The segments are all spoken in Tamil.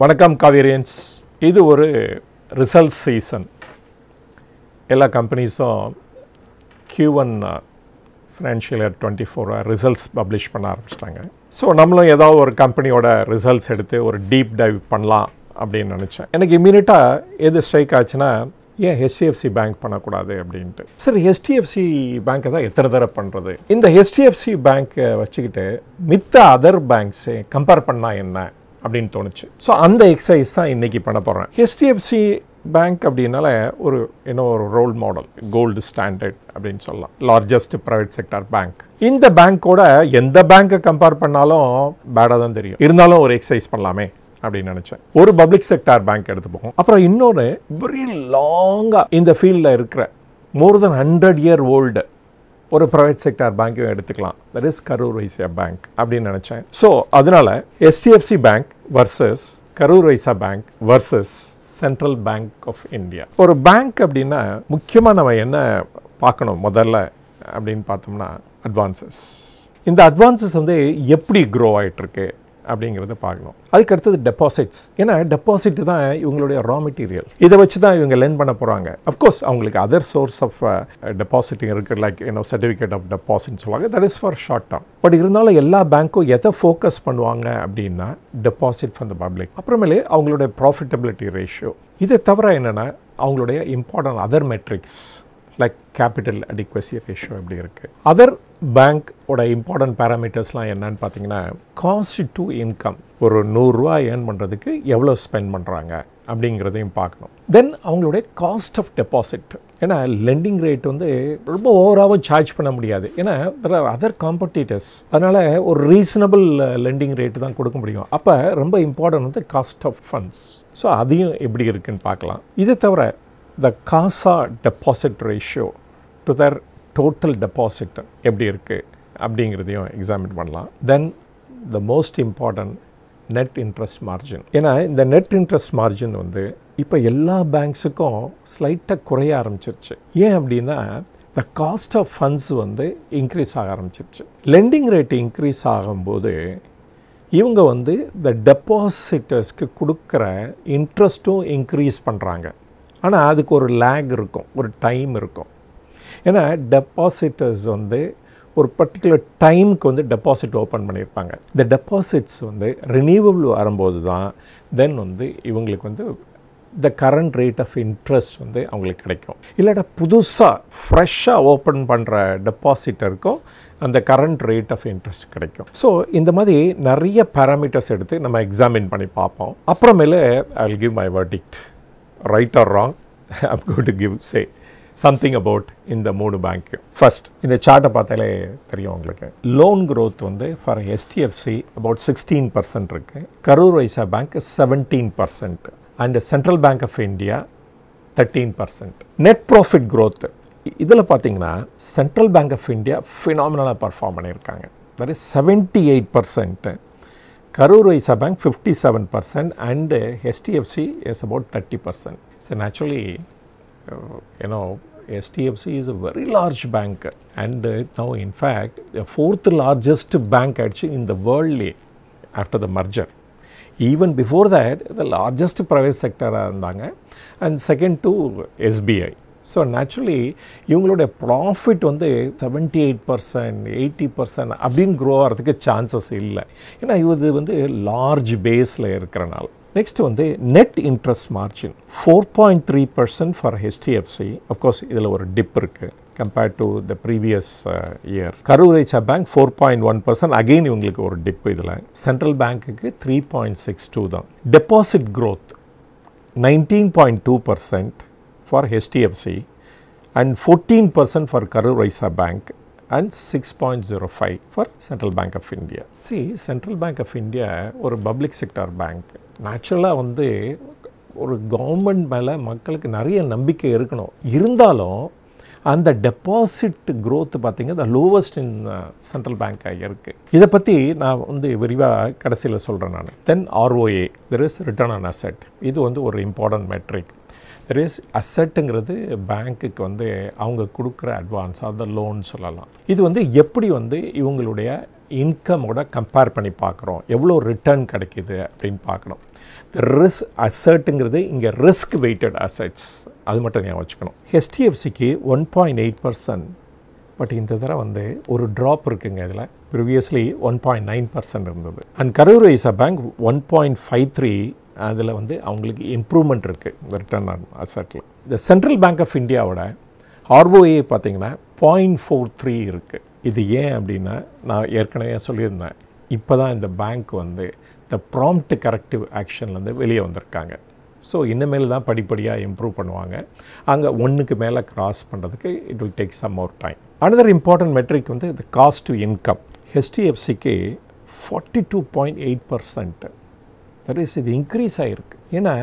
வணக்கம் காவேரியன்ஸ். இது ஒரு ரிசல்ட் சீசன். எல்லா கம்பெனிஸும் Q1 financial year 24 results publish பண்ண ஆரம்பிச்சிட்டாங்க. ஸோ நம்மளும் ஏதாவது ஒரு கம்பெனியோட ரிசல்ட்ஸ் எடுத்து ஒரு டீப் டைவ் பண்ணலாம் அப்படின்னு நினச்சேன். எனக்கு இம்மீடியட்டாக எது ஸ்ட்ரைக் ஆச்சுன்னா, ஏன் HDFC பேங்க் பண்ணக்கூடாது அப்படின்ட்டு. சரி, HDFC பேங்க்கை தான் எத்தனை தடவை பண்ணுறது? இந்த HDFC பேங்க்கை வச்சுக்கிட்டு மித்த அதர் பேங்க்ஸை கம்பேர் பண்ணால் என்ன அப்படின்னு தோணுச்சு. ஸோ அந்த எக்ஸசைஸ் தான் இன்றைக்கி பண்ண போகிறேன். HDFC பேங்க் அப்படின்னால ஒரு ரோல் மாடல், கோல்டு ஸ்டாண்டர்ட் அப்படின்னு சொல்லலாம். Largest private sector bank. இந்த பேங்க்கோட எந்த பேங்க்கை கம்பேர் பண்ணாலும் பேடாக தான் தெரியும். இருந்தாலும் ஒரு எக்ஸசைஸ் பண்ணலாமே அப்படின்னு நினச்சேன். ஒரு பப்ளிக் செக்டார் பேங்க் எடுத்துப்போம். அப்புறம் இன்னொன்று வெரி லாங்காக இந்த ஃபீல்டில் இருக்கிற மோர் தென் 100 year ஓல்டு ஒரு ப்ரைவேட் செக்டார் பேங்க்கையும் எடுத்துக்கலாம். That is Karur Vysya bank அப்படின்னு நினச்சேன். ஸோ அதனால் HDFC bank versus Karur Vysya bank versus central bank of India. ஒரு பேங்க் அப்படின்னா முக்கியமாக நம்ம என்ன பார்க்கணும் முதல்ல அப்படின்னு பார்த்தோம்னா, அட்வான்சஸ். இந்த அட்வான்சஸ் எப்படி க்ரோ ஆகிட்டுருக்கு அப்படிங்கிறத பார்க்கணும். அதுக்கு அடுத்தது டெபாசிட்ஸ். ஏன்னா டெபாசிட் தான் இவங்களுடைய ரா மெட்டீரியல். இதை வச்சு தான் இவங்க லெண்ட் பண்ண போகிறாங்க. அஃப்கோர்ஸ் அவங்களுக்கு அதர் சோர்ஸ் ஆஃப் டெபாசிட்டிங் இருக்குது, லைக் சர்டிஃபிகேட் ஆஃப் டெபாசிட்னு சொல்லுவாங்க. That is for short term. But இருந்தாலும் எல்லா பேங்க்கும் எதை ஃபோக்கஸ் பண்ணுவாங்க அப்படின்னா, டெபாசிட் ஃப்ரம் த பப்ளிக். அப்புறமேலே அவங்களுடைய ப்ராஃபிட்டபிலிட்டி ரேஷியோ. இதை தவிர என்னென்னா அவங்களுடைய important other metrics like capital adequacy ratio எப்படி இருக்குது. அதர் பேங்க்கோட இம்பார்ட்டன்ட் பேராமீட்டர்ஸ்லாம் என்னன்னு பார்த்தீங்கன்னா, காஸ்ட் டு இன்கம். ஒரு 100 ரூபா ஏர்ன் பண்ணுறதுக்கு எவ்வளோ ஸ்பெண்ட் பண்ணுறாங்க அப்படிங்கிறதையும் பார்க்கணும். தென் அவங்களுடைய காஸ்ட் ஆஃப் டெபாசிட். ஏன்னா லெண்டிங் ரேட் ரொம்ப ஓவராகவும் சார்ஜ் பண்ண முடியாது. ஏன்னா அதர் காம்படிட்டர்ஸ். அதனால் ஒரு ரீசனபிள் லெண்டிங் ரேட்டு தான் கொடுக்க முடியும். அப்போ ரொம்ப important cost of funds. So அதையும் எப்படி இருக்குன்னு பார்க்கலாம். இதை தவிர the CASA deposit ratio to their total deposit எப்படி இருக்குது அப்படிங்கிறதையும் எக்ஸாமின் பண்ணலாம். தென் the most important net interest margin. ஏன்னா இந்த நெட் இன்ட்ரெஸ்ட் மார்ஜின் இப்போ எல்லா பேங்க்ஸுக்கும் ஸ்லைட்டாக குறைய ஆரம்பிச்சிருச்சு. ஏன் அப்படின்னா, the cost of funds increase ஆக ஆரம்பிச்சிருச்சு. லெண்டிங் ரேட் இன்க்ரீஸ் ஆகும்போது இவங்க the டெபாசிட்டர்ஸ்க்கு கொடுக்குற இன்ட்ரெஸ்ட்டும் இன்க்ரீஸ் பண்ணுறாங்க. ஆனால் அதுக்கு ஒரு லேக் இருக்கும், ஒரு டைம் இருக்கும். ஏன்னா டெபாசிட்டர்ஸ் ஒரு பர்டிகுலர் டைமுக்கு டெபாசிட் ஓப்பன் பண்ணியிருப்பாங்க. இந்த டெபாசிட்ஸ் ரினியூவபிள் வரும்போது தான் தென் இவங்களுக்கு the current rate of interest அவங்களுக்கு கிடைக்கும். இல்லாட்டா புதுசாக ஃப்ரெஷ்ஷாக ஓப்பன் பண்ணுற டெபாசிட்டருக்கும் அந்த கரண்ட் ரேட் ஆஃப் இன்ட்ரெஸ்ட் கிடைக்கும். ஸோ இந்த மாதிரி நிறைய பேராமீட்டர்ஸ் எடுத்து நம்ம எக்ஸாமின் பண்ணி பார்ப்போம். அப்புறமேலே I will give my verdict. Right or wrong, I'm going to say something about இந்த 3 பேங்க். ஃபர்ஸ்ட் இந்த சார்ட்டை பார்த்தாலே தெரியும் உங்களுக்கு. Loan growth for HDFC about 16% இருக்குது. Karur Vysya bank 17% and central bank of India 13%. Net profit growth இதில் பார்த்தீங்கன்னா சென்ட்ரல் பேங்க் ஆஃப் இந்தியா ஃபினாமினலாக பர்ஃபார்ம் பண்ணியிருக்காங்க. That is 78%. Cauvery Business Bank 57% and HDFC is about 30%. So naturally, HDFC is a very large bank and now in fact the 4th largest bank actually in the world after the merger. Even before that, the largest private sector and second to SBI. So naturally இவங்களுடைய ப்ராஃபிட் 78%, 80% அப்படின்னு க்ரோ ஆகிறதுக்கு சான்சஸ் இல்லை. ஏன்னா இது லார்ஜ் பேஸில் இருக்கிறனால. Next net interest margin 4.3% for HDFC. Of course இதில் ஒரு டிப் இருக்குது compared to the previous year. Karur Vysya bank 4.1%. Again இவங்களுக்கு ஒரு டிப். இதில் சென்ட்ரல் பேங்க்குக்கு 3.62 தான். Deposit growth 19.2% for HDFC and 14% for Cauvery Business Bank and 6.05 for Central Bank of India. See, Central Bank of India ஒரு public sector bank. நேச்சுரலாக ஒரு கவர்மெண்ட் மேலே மக்களுக்கு நிறைய நம்பிக்கை இருக்கணும். இருந்தாலும் அந்த டெபாசிட் க்ரோத் பார்த்திங்கன்னா த லோவஸ்ட் இன் சென்ட்ரல் பேங்காக இருக்குது. இதை பற்றி நான் விரிவாக கடைசியில் சொல்கிறேன் நான். தென் ROA, there is return on asset. இது ஒரு இம்பார்ட்டன்ட் மெட்ரிக். தெர் இஸ் அசட்டுங்கிறது பேங்க்குக்கு அவங்க கொடுக்குற அட்வான்ஸ் அந்த லோன் சொல்லலாம். இது எப்படி இவங்களுடைய இன்கமோட கம்பேர் பண்ணி பார்க்குறோம், எவ்வளோ ரிட்டர்ன் கிடைக்கிது அப்படின்னு பார்க்கணும். ரிஸ்க் அசர்ட்டுங்கிறது இங்கே ரிஸ்க் வெயிட்டட் அசெட்ஸ், அது மட்டும் ஞாபகம் வச்சுக்கணும். HDFCக்கு 1.8%, பட் இந்த தடவை வந்து ஒரு ட்ராப் இருக்குங்க. இதில் ப்ரீவியஸ்லி 1.9% இருந்தது. அண்ட் கரூர் வைசா பேங்க் 1.53, அதில் வந்து அவங்களுக்கு இம்ப்ரூவ்மெண்ட் இருக்குது ரிட்டர்ன் ஆன் அசெட்டில். இந்த சென்ட்ரல் பேங்க் ஆஃப் இந்தியாவோட ROA பார்த்திங்கன்னா 0.43 இருக்குது. இது ஏன் அப்படின்னா, நான் ஏற்கனவே சொல்லியிருந்தேன், இப்போ தான் இந்த பேங்க் வந்து இந்த ப்ராம்ப்ட் கரெக்டிவ் ஆக்ஷன்லேருந்து வெளியே வந்திருக்காங்க. ஸோ இனிமேல் தான் படிப்படியாக இம்ப்ரூவ் பண்ணுவாங்க. அங்கே 1க்கு மேலே கிராஸ் பண்ணுறதுக்கு it will take some more time. Another important metric வந்து இந்த காஸ்ட் டு இன்கம். HDFCக்கு 42.8%. தட் இஸ் இது இன்க்ரீஸ் ஆகிருக்கு. ஏன்னா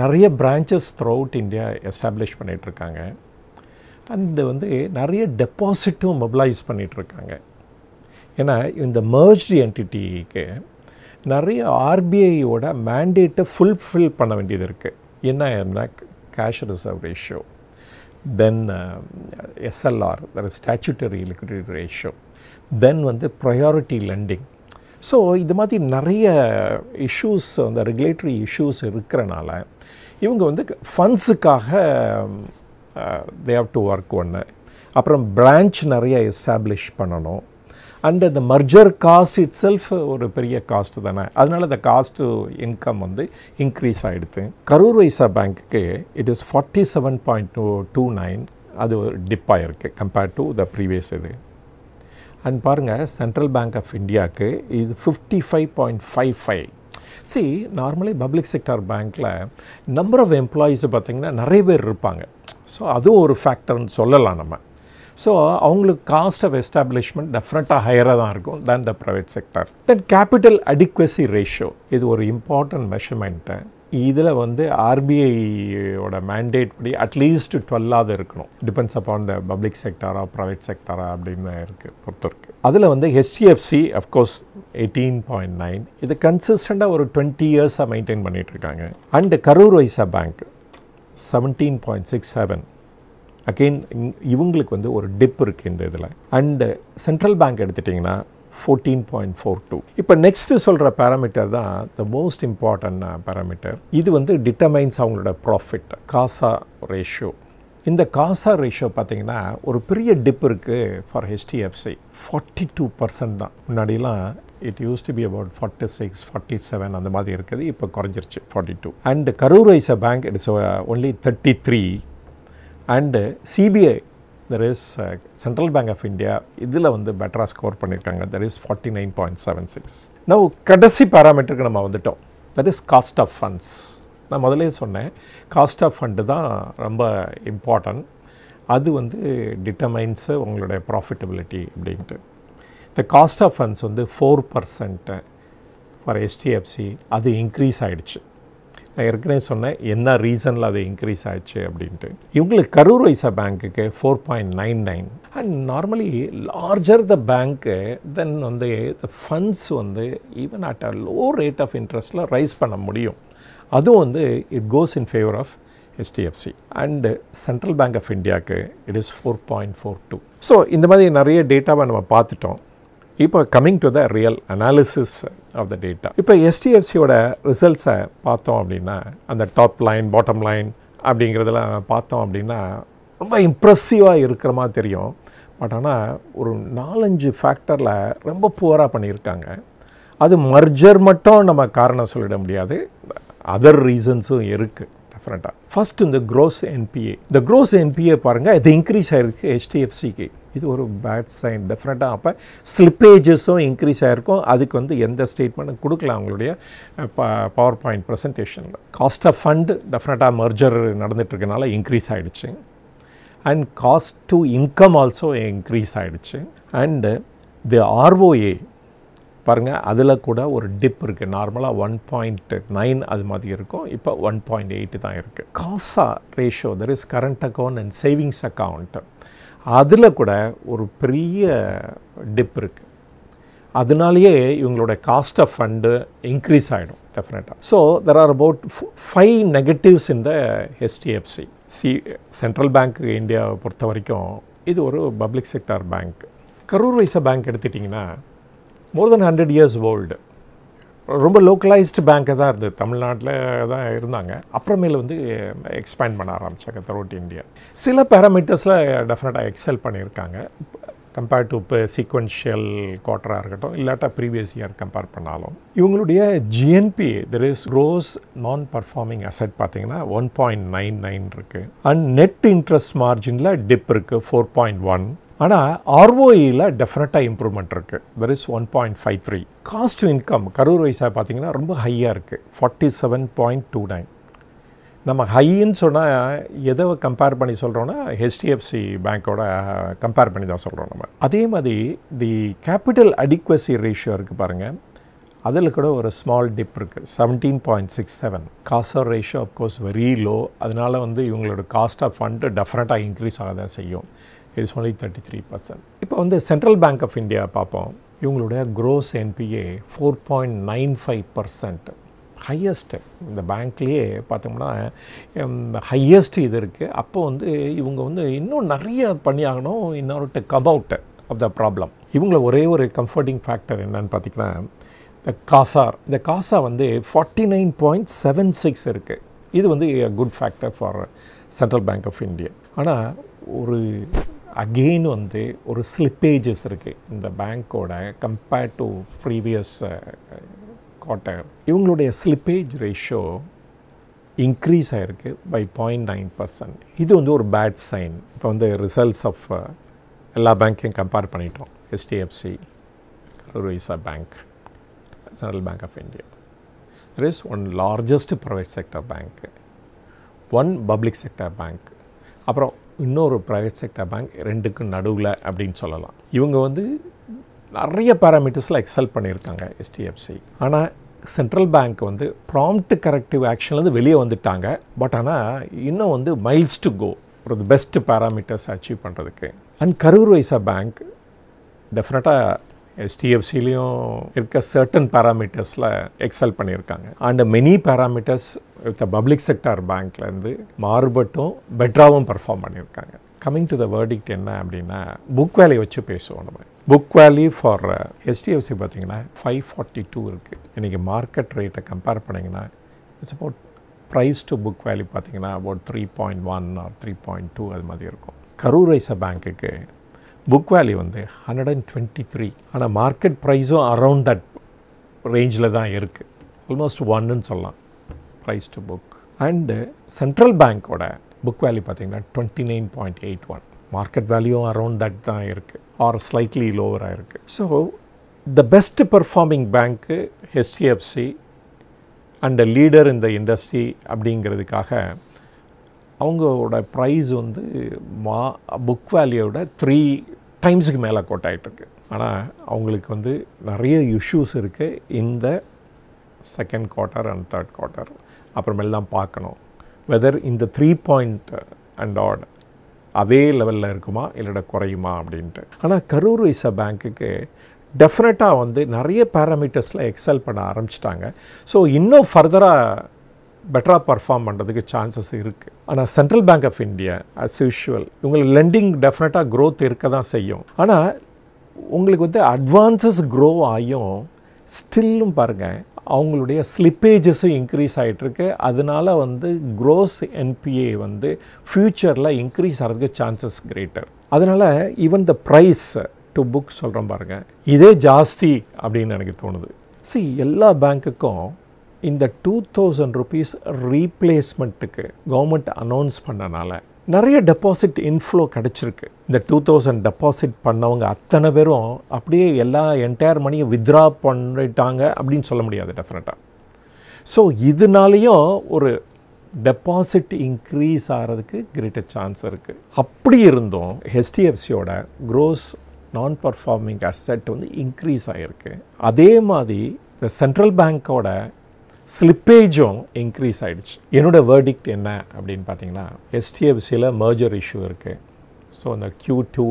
நிறைய branches throughout India establish பண்ணிகிட்ருக்காங்க. அண்டு வந்து நிறைய டெபாசிட்டும் மொபிலைஸ் பண்ணிகிட்ருக்காங்க. ஏன்னா இந்த மர்ஜ்டு என்டிட்டிக்கு நிறைய RBIயோட மேண்டேட்டை ஃபுல்ஃபில் பண்ண வேண்டியது இருக்குது. என்ன cash reserve ratio, then SLR, that is statutory liquidity ratio, then வந்து ப்ரையாரிட்டி லெண்டிங். ஸோ இது மாதிரி நிறைய இஷ்யூஸ், அந்த ரெகுலேட்டரி இஷ்யூஸ் இருக்கிறனால இவங்க வந்து ஃபண்ட்ஸுக்காக they have to work ஒன்று. அப்புறம் பிரான்ச் நிறைய எஸ்டாப்ளிஷ் பண்ணணும். அண்ட் அந்த மர்ஜர் காஸ்ட் இட் செல்ஃப் ஒரு பெரிய காஸ்ட் தானே, அதனால் அந்த காஸ்ட்டு இன்கம் வந்து இன்க்ரீஸ் ஆகிடுது. கரூர் வைசா பேங்க்குக்கு இட் இஸ் 47.29, அது ஒரு டிப் ஆகிருக்கு கம்பேர்ட் டு த ப்ரீவியஸ் இது. அண்ட் பாருங்கள், சென்ட்ரல் பேங்க் ஆஃப் இந்தியாவுக்கு இது 55.55. நார்மலி பப்ளிக் செக்டார் பேங்க்கில் நம்பர் ஆஃப் எம்ப்ளாயீஸ் பார்த்திங்கன்னா நிறைய பேர் இருப்பாங்க. ஸோ அதுவும் ஒரு ஃபேக்டர்னு சொல்லலாம் நம்ம. ஸோ அவங்களுக்கு காஸ்ட் ஆஃப் எஸ்டாப்ளிஷ்மெண்ட் டெஃபினட்டாக ஹையராக தான் இருக்கும் than the private sector. Then capital adequacy ratio, இது ஒரு இம்பார்ட்டன்ட் மெஷர்மெண்ட்டு. இதில் வந்து RBIயோட மேண்டேட் படி அட்லீஸ்ட் 12ஆவது இருக்கணும். டிபெண்ட்ஸ் அப்பான் த பப்ளிக் செக்டாரா ப்ரைவேட் செக்டாரா அப்படின்னு இருக்குது பொறுத்து இருக்குது. அதில் வந்து HDFC அஃப்கோர்ஸ் 18.9, இது கன்சிஸ்டண்ட்டாக ஒரு 20 இயர்ஸாக மெயின்டைன் பண்ணிகிட்ருக்காங்க. And Karur Vysya bank 17.67. Again இவங்களுக்கு வந்து ஒரு டிப் இருக்குது இந்த இதில். அண்டு சென்ட்ரல் பேங்க் எடுத்துட்டிங்கன்னா 14.42. இப்போ நெக்ஸ்ட்டு சொல்கிற பேராமீட்டர் தான் த மோஸ்ட் இம்பார்ட்டன்ட் பேராமீட்டர். இது வந்து டிட்டர்மைன்ஸ் அவங்களோட ப்ராஃபிட், காசா ரேஷியோ. இந்த காசா ரேஷியோ பார்த்திங்கன்னா ஒரு பெரிய டிப் இருக்குது ஃபார் HDFC. 42% தான். முன்னாடிலாம் it used to be about 46, 47 அந்த மாதிரி இருக்குது. இப்போ குறைஞ்சிருச்சு 42. And Karur Vysya bank it is only 33. And CBI, that is central bank of India, இதில் வந்து பெட்டராக ஸ்கோர் பண்ணியிருக்காங்க. That is 49.76. நான் கடைசி பேராமீட்டருக்கு நம்ம வந்துட்டோம். That is cost of funds. நான் முதலே சொன்னேன், காஸ்ட் ஆஃப் ஃபண்டு தான் ரொம்ப இம்பார்ட்டன்ட். அது வந்து டிட்டர்மைன்ஸு உங்களுடைய ப்ராஃபிட்டபிலிட்டி அப்படின்ட்டு. இந்த காஸ்ட் ஆஃப் ஃபண்ட்ஸ் வந்து 4% ஃபார் HDFC. அது இன்க்ரீஸ் ஆகிடுச்சு. நான் ஏற்கனவே சொன்னேன் என்ன ரீசனில் அது இன்க்ரீஸ் ஆகிடுச்சு அப்படின்ட்டு. இவங்களுக்கு கரூர் வைசா பேங்க்குக்கு 4.99. And normally larger the bank then வந்து த ஃபண்ட்ஸ் வந்து even at a low rate of இன்ட்ரெஸ்ட்டில் ரைஸ் பண்ண முடியும். அதுவும் வந்து it goes in favour of HDFC. And central bank of இந்தியாவுக்கு இட் இஸ் 4.42. ஸோ இந்த மாதிரி நிறைய டேட்டாவை நம்ம பார்த்துட்டோம். இப்போ coming to the real analysis of the data. இப்போ HDFCயோட ரிசல்ட்ஸை பார்த்தோம் அப்படின்னா, அந்த டாப் லைன் பாட்டம் லைன் அப்படிங்கிறதெல்லாம் பார்த்தோம் அப்படின்னா ரொம்ப இம்ப்ரெசிவாக இருக்கிற மாதிரி தெரியும். பட் ஆனால் ஒரு 4-5 ஃபேக்டரில் ரொம்ப புவராக பண்ணியிருக்காங்க. அது மர்ஜர் மட்டும் நம்ம காரணம் சொல்லிட முடியாது, அதர் ரீசன்ஸும் இருக்குது டெஃபினட்டாக. ஃபஸ்ட் இந்த க்ரோஸ் NPA. இந்த க்ரோஸ் NPA பாருங்கள், இது இன்க்ரீஸ் ஆகிருக்கு HDFCக்கு. இது ஒரு பேட் சைன் டெஃபினட்டாக. அப்போ ஸ்லிப்பேஜஸும் இன்க்ரீஸ் ஆகிருக்கும். அதுக்கு வந்து எந்த ஸ்டேட்மெண்ட்டும் கொடுக்கல அவங்களுடைய பவர் பாயிண்ட் ப்ரெசன்டேஷனில். காஸ்ட் ஆஃப் ஃபண்ட் டெஃபினட்டாக மர்ஜர் நடந்துகிட்ருக்கனால இன்க்ரீஸ் ஆகிடுச்சு. And cost to income also increase ஆகிடுச்சு. அண்டு தி ROA பாருங்கள், அதில் கூட ஒரு டிப் இருக்குது. நார்மலாக 1.9 அது மாதிரி இருக்கும், இப்போ 1.8 தான் இருக்குது. காசா ratio, that is current account and savings account, அதில் கூட ஒரு பெரிய டிப் இருக்குது. அதனாலேயே இவங்களோட காஸ்ட் ஆஃப் ஃபண்டு இன்க்ரீஸ் ஆகிடும் டெஃபினட்டாக. So there are about 5 negatives in the HDFC. Central bank இந்தியாவை பொறுத்த வரைக்கும் இது ஒரு public sector bank. Karur Vysya bank எடுத்துட்டிங்கன்னா மோர் தென் 100 years old. ரொம்ப லோக்கலைஸ்டு பேங்க்கு தான் இருந்தது, தமிழ்நாட்டில் தான் இருந்தாங்க. அப்புறமேல வந்து எக்ஸ்பேண்ட் பண்ண ஆரம்பித்தாங்க த்ரூஅவுட் இந்தியா. சில பேராமீட்டர்ஸில் டெஃபினட்டாக எக்ஸல் பண்ணியிருக்காங்க கம்பேர்ட் டு இப்போ சீக்வென்ஷியல் குவார்ட்டராக இருக்கட்டும், இல்லாட்டா ப்ரீவியஸ் இயர் கம்பேர் பண்ணாலும். இவங்களுடைய ஜிஎன்பி தெர் இஸ் க்ரோஸ் நான் பர்ஃபார்மிங் அசெட் பார்த்தீங்கன்னா 1.99 இருக்குது. அண்ட் நெட் இன்ட்ரெஸ்ட் மார்ஜினில் டிப் இருக்குது 4.1. ஆனால் ஆர்ஓஇயில் டெஃபினட்டாக இம்ப்ரூவ்மெண்ட் இருக்குது, there is 1.53. Cost to income Karur வைஸாக பார்த்தீங்கன்னா ரொம்ப ஹையாக இருக்குது 47.29. நம்ம ஹைன்னு சொன்னால் எதை கம்பேர் பண்ணி சொல்கிறோன்னா ஹெச்டிஎஃப்சி பேங்க்கோட கம்பேர் பண்ணி தான் சொல்கிறோம் நம்ம. அதே மாதிரி தி கேபிட்டல் அடிக்வசி ரேஷியோ இருக்குது பாருங்கள், அதில் கூட ஒரு ஸ்மால் டிப் இருக்குது 17.67. காசா ரேஷியோ அஃப்கோர்ஸ் வெரி லோ, அதனால் வந்து இவங்களோட காஸ்ட் ஆஃப் ஃபண்டு டெஃபினட்டாக இன்க்ரீஸ் ஆக தான் செய்யும். It's only 33%. இப்போ வந்து சென்ட்ரல் பேங்க் ஆஃப் இந்தியா பார்ப்போம். இவங்களுடைய க்ரோஸ் என்பிஏ 4.95%, ஹையஸ்ட்டு இந்த பேங்க்லேயே பார்த்தோம்னா ஹையஸ்ட் இது இருக்குது. அப்போ வந்து இவங்க வந்து இன்னும் நிறைய பண்ணியாகணும் இன்னொரு to come out of the problem. இவங்கள ஒரே ஒரு கம்ஃபர்டிங் ஃபேக்டர் என்னன்னு பார்த்திங்கன்னா இந்த காசா வந்து 49.76 இருக்குது. இது வந்து good factor for central bank of India. ஆனால் ஒரு அகெயின் வந்து ஒரு ஸ்லிப்பேஜஸ் இருக்குது இந்த பேங்க்கோட கம்பேர்ட் டு ப்ரீவியஸ் குவார்ட்டர். இவங்களுடைய ஸ்லிப்பேஜ் ரேஷியோ இன்க்ரீஸ் ஆகிருக்கு பை 0.9%. இது வந்து ஒரு பேட் சைன். இப்போ வந்து ரிசல்ட்ஸ் ஆஃப் எல்லா பேங்க்கையும் கம்பேர் பண்ணிட்டோம். HDFC, Cauvery Bank, Central Bank of India. There is one largest private sector bank, one public sector bank, அப்புறம் இன்னொரு ப்ரைவேட் செக்டர் பேங்க், ரெண்டுக்கும் நடுவில் அப்படின்னு சொல்லலாம். இவங்க வந்து நிறைய பேராமீட்டர்ஸில் எக்ஸல் பண்ணியிருக்காங்க HDFC. ஆனால் சென்ட்ரல் பேங்க் வந்து ப்ராம்ப்ட் கரெக்டிவ் ஆக்ஷன்லேருந்து வெளியே வந்துட்டாங்க. பட் ஆனால் இன்னும் வந்து மைல்ஸ் டு கோ ஒரு பெஸ்ட் பேராமீட்டர்ஸ் அச்சீவ் பண்ணுறதுக்கு. அண்ட் கரூர் வைஸா பேங்க் டெஃபினட்டாக HDFCலேயும் இருக்க சர்டன் பேராமீட்டர்ஸில் எக்ஸல் பண்ணியிருக்காங்க. And many parameters with public sector பேங்க்லேருந்து மாறுபட்டும் பெட்டராகவும் பர்ஃபார்ம் பண்ணியிருக்காங்க. கம்மிங் டு த வேர்டிக்ட் என்ன அப்படின்னா புக் வேல்யூ வச்சு பேசுவோம் நம்ம. புக் வேல்யூ ஃபார் HDFC பார்த்திங்கன்னா 542 இருக்குது. இன்றைக்கி மார்க்கெட் ரேட்டை கம்பேர் பண்ணிங்கன்னா it's about price to book value பார்த்திங்கன்னா அபவுட் 3.1 ஆர் 3.2 அது மாதிரி இருக்கும். கரூர் வைஸா பேங்க்குக்கு புக் வேல்யூ வந்து 123. ஆனால் மார்க்கெட் ப்ரைஸும் அரவுண்ட் தட் ரேஞ்சில் தான் இருக்குது, ஆல்மோஸ்ட் 1ன்னு சொல்லலாம் price to book. And central பேங்க்கோட புக் வேல்யூ பார்த்திங்கன்னா 29.81. மார்க்கெட் வேல்யூவும் அரவுண்ட் தட் தான் இருக்குது ஆர் ஸ்லைட்லி லோவராக இருக்குது. So the best performing bank HDFC and leader இந்த இண்டஸ்ட்ரி அப்படிங்கிறதுக்காக அவங்களோட ப்ரைஸ் வந்து புக் வேல்யூவோட 3 டைம்ஸுக்கு மேலே கோட் ஆகிட்டுருக்கு. ஆனால் அவங்களுக்கு வந்து நிறைய இஷ்யூஸ் இருக்குது இந்த second quarter and third quarter. அப்புறமேல் தான் பார்க்கணும் வெதர் இந்த 3 அண்ட் ஆட் அதே லெவலில் இருக்குமா இல்லைட குறையுமா அப்படின்ட்டு. ஆனால் கரூர் வைஸா பேங்க்குக்கு டெஃபினட்டாக வந்து நிறைய பேராமீட்டர்ஸில் எக்ஸல் பண்ண ஆரம்பிச்சிட்டாங்க. ஸோ இன்னும் ஃபர்தராக பெட்டராக பர்ஃபார்ம் பண்ணுறதுக்கு சான்சஸ் இருக்குது. ஆனால் central bank of India as usual உங்களுக்கு லெண்டிங் டெஃபினட்டாக க்ரோத் இருக்க தான் செய்யும். ஆனால் உங்களுக்கு வந்து அட்வான்சஸ் க்ரோ ஆகியும் ஸ்டில்லும் பாருங்கள் அவங்களுடைய ஸ்லிப்பேஜஸும் இன்க்ரீஸ் ஆகிட்டுருக்கு. அதனால வந்து க்ரோஸ் என்பிஏ வந்து ஃப்யூச்சரில் இன்க்ரீஸ் ஆகிறதுக்கு சான்சஸ் கிரேட்டர். அதனால் even the price to book சொல்கிறோம் பாருங்கள், இதே ஜாஸ்தி அப்படின்னு எனக்கு தோணுது. எல்லா பேங்க்குக்கும் இந்த 2000 rupees ரீப்ளேஸ்மெண்ட்டுக்கு கவர்மெண்ட் அனௌன்ஸ் பண்ணனால நிறைய டெபாசிட் இன்ஃப்ளோ கிடச்சிருக்கு. இந்த 2000 டெபாசிட் பண்ணவங்க அத்தனை பேரும் அப்படியே எல்லா என்டையர் மணியை வித்ட்ரா பண்ணிட்டாங்க அப்படின்னு சொல்ல முடியாது டெஃபினட்டாக. ஸோ இதனாலேயும் ஒரு டெபாசிட் இன்க்ரீஸ் ஆகிறதுக்கு கிரேட்டர் சான்ஸ் இருக்குது. அப்படி இருந்தும் HDFCயோட க்ரோஸ் நான் பர்ஃபார்மிங் அசெட் வந்து இன்க்ரீஸ் ஆகிருக்கு. அதே மாதிரி இந்த சென்ட்ரல் பேங்க்கோட ஸ்லிப்பேஜும் இன்க்ரீஸ் ஆகிடுச்சு. என்னோடய வேர்டிக்ட் என்ன அப்படின்னு பார்த்தீங்கன்னா HDFCயில் மர்ஜர் இஷ்யூ இருக்குது. ஸோ அந்த Q2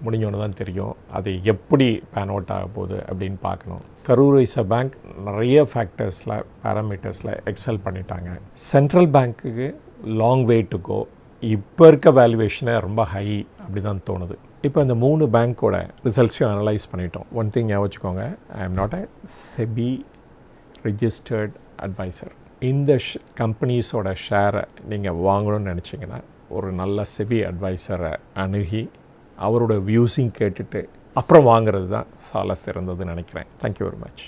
முடிஞ்சோன்னு தான் தெரியும் அது எப்படி பேன் அவுட் ஆக போகுது அப்படின்னு பார்க்கணும். கரூர் வைஸா பேங்க் நிறைய ஃபேக்டர்ஸில் பேராமீட்டர்ஸில் எக்ஸல் பண்ணிட்டாங்க. சென்ட்ரல் பேங்க்குக்கு லாங் வே டு கோ. இப்போ இருக்க வேல்யூவேஷனை ரொம்ப ஹை அப்படி தான் தோணுது. இப்போ இந்த 3 பேங்க்கோட ரிசல்ட்ஸையும் அனலைஸ் பண்ணிட்டோம். ஒன் திங் ஞாபகம் வச்சுக்கோங்க, I am not a SEBI registered adviser. இந்த கம்பெனிஸோட ஷேரை நீங்கள் வாங்கணும்னு நினச்சிங்கன்னா ஒரு நல்ல செபி அட்வைசரை அணுகி அவரோட வியூஸையும் கேட்டுட்டு அப்புறம் வாங்கிறது தான் சால சிறந்ததுன்னு நினைக்கிறேன். Thank you very much.